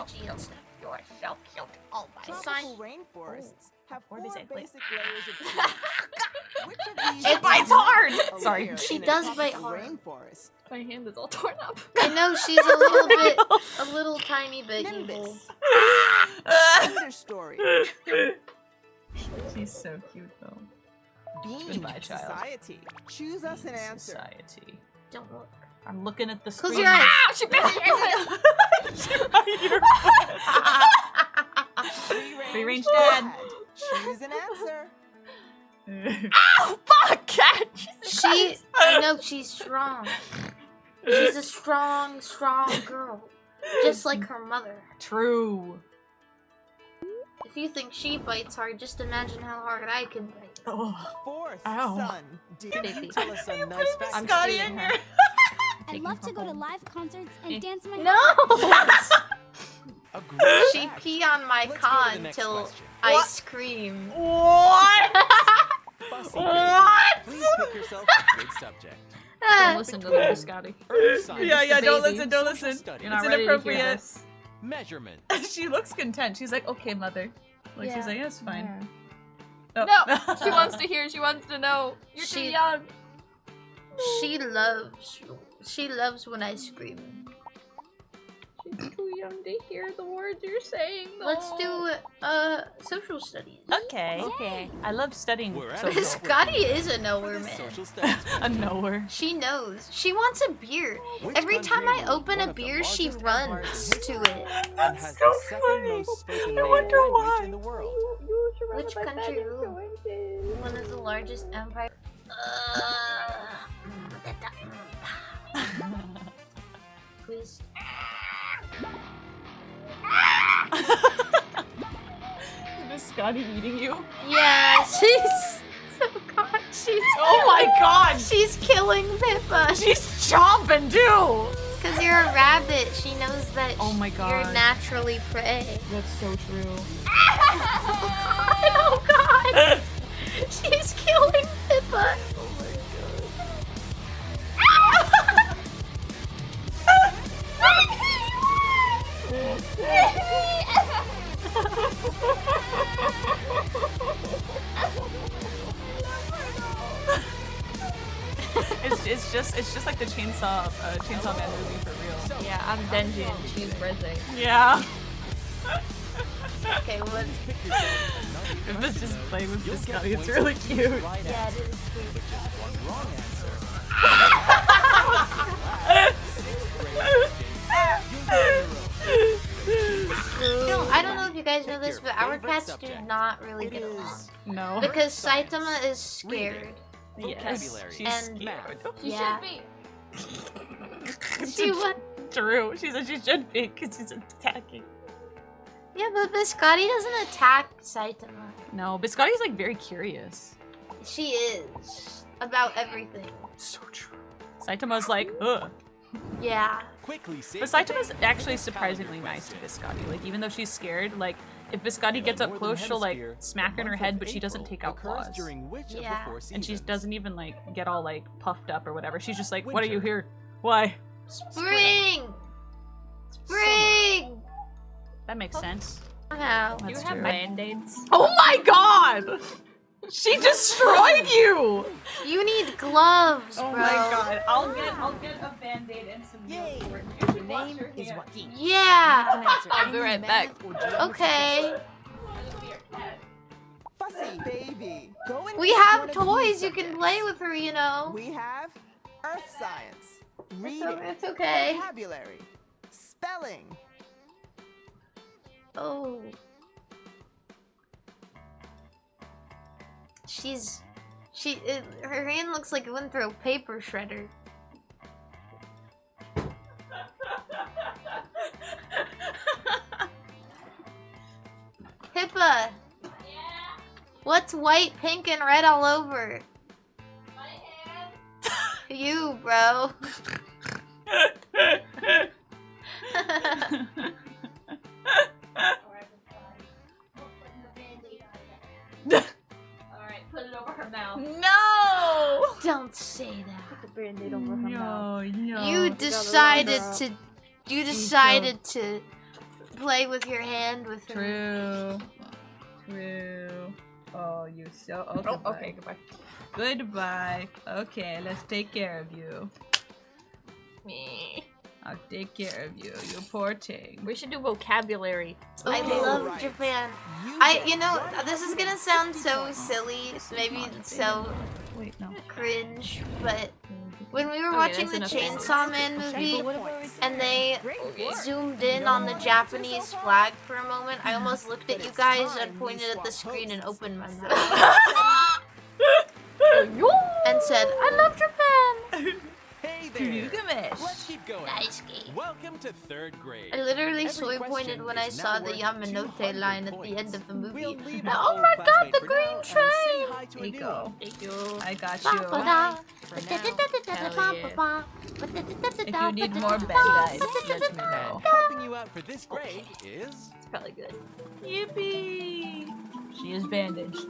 biology and stuff. You're so cute. Oh my Tropical rainforests have four What is it? basic layers of trees. Which of these It is bites not hard. a Sorry. layer She in a does bite tropical hard. Rainforest. My hand is all torn up. I know she's a little bit, a little tiny bit evil. Nimbus. Understory. She's so cute though. Being Goodbye, child. society. Choose us an answer. Society. Don't look. I'm looking at the screen. Close your eyes. Ah, she bit your Free range dad. Choose an answer. Ow! Fuck, cat! I know she's strong. She's a strong, strong girl. Just like her mother. True. If you think she bites hard, just imagine how hard I can bite. Oh. Fourth Ow. son. Did you Baby. tell us a nice fact? I'm Scotty stealing in her. here. I'd love to go to live concerts and dance my No! A great She fact. pee on my Let's go to the con next till question. I What? scream. What? Fussy What? Please pick yourself a good subject. Don't listen to the biscotti. Earth science. Yeah, the don't baby. listen, don't Social listen. studies. You're not It's ready to hear inappropriate. this. Measurement. She looks content. She's like, okay, mother. Like, Yeah. she's like, yeah, it's fine. Yeah. Oh. No, she wants to hear. She wants to know. You're too She- young. She loves when I scream. She's too young to hear the words you're saying. Let's do social studies. Okay. Okay. I love studying We're at social. Scotty is a knower For the man. social studies. A knower. She knows. She wants a beer. Which Every country time I ruled open one a of the beer, she largest empires runs in to history it. and has the second most spoken native wonder language why. in the world? Which country ruled one of the largest empires? Please. Is Scotty eating you? Yeah, she's so god. She's Oh my god! she's killing Pippa. She's chomping too! Because you're a rabbit, she knows that Oh my you're God. naturally prey. That's so true. Oh god! She's killing Pippa. It's just like the Chainsaw Man movie for real. Yeah, I'm Denji and she's Reze. Yeah. Okay, what? Pick yourself another It was question, just though. playing with You'll this get guy. It's points really for each cute. right Yeah, answer. it is cute. With just one wrong answer. No, I don't know if you guys know Pick this, your but our favorite cats subject. do not really It get is along. No. Because Saitama is scared. Yes. vocabulary, She's and scared. She Yeah. should be. She would. True. She said she should be because she's attacking. Yeah, but Biscotti doesn't attack Saitama. No, Biscotti's like very curious. She is. About everything. So true. Saitama's like, ugh. Yeah. Quickly say But Saitama's actually surprisingly nice to Biscotti. Like, even though she's scared, like, if Biscotti gets up close, she'll like smack her in her head, but she doesn't take out claws. During which Yeah. of the four And she seasons? doesn't even like get all like puffed up or whatever. She's just like, what are you Winter. here? Why? Spring! Spring! That makes sense. Somehow. Do you That's have true. band-aids? Oh my god! She destroyed you! You need gloves, Oh bro. my god. I'll get a band-aid and some Yay! You The should wash name your is hands. Joaquin. Yeah. I'll be right back. Okay. Fussy baby. Go and We pick have one of toys. these You can subjects. play with her, you know. We have earth science, reading, It's okay. vocabulary, spelling. Oh. Her hand looks like it went through a paper shredder. Pippa. What's white, pink, and red all over? My hand. You, bro. Alright, put it over her mouth. No! Don't say that. Put the band-aid over her mouth. No, no. You decided to. You decided to play with your hand with her. True. True. Oh, you so. Oh, goodbye. Okay, goodbay. Goodbye. Okay, let's take care of you. Me. I'll take care of you. You poor thing. We should do vocabulary. I love Japan. You know, this is gonna sound so silly, maybe so Wait, no. cringe, but when we were Okay, watching the that's enough. Chainsaw Man movie and they zoomed in on the Japanese flag for a moment, I almost looked at you guys and pointed at the screen and opened my mouth and said, "I love Japan." Hey there. Let's Gamish. keep going. Nice game. Welcome to 3rd grade. I literally Every soy pointed question when I is saw now the worth Yamanote 200 line at the points. end of the movie. We'll leave Now, our oh my old god, the classmate for green now and say train! hi to a There you new go. one. Thank you. I got Ba, you. ba, da. If you need more bad guys, let me know. Helping you out for this grade is It's probably good. Yippee! She is bandaged.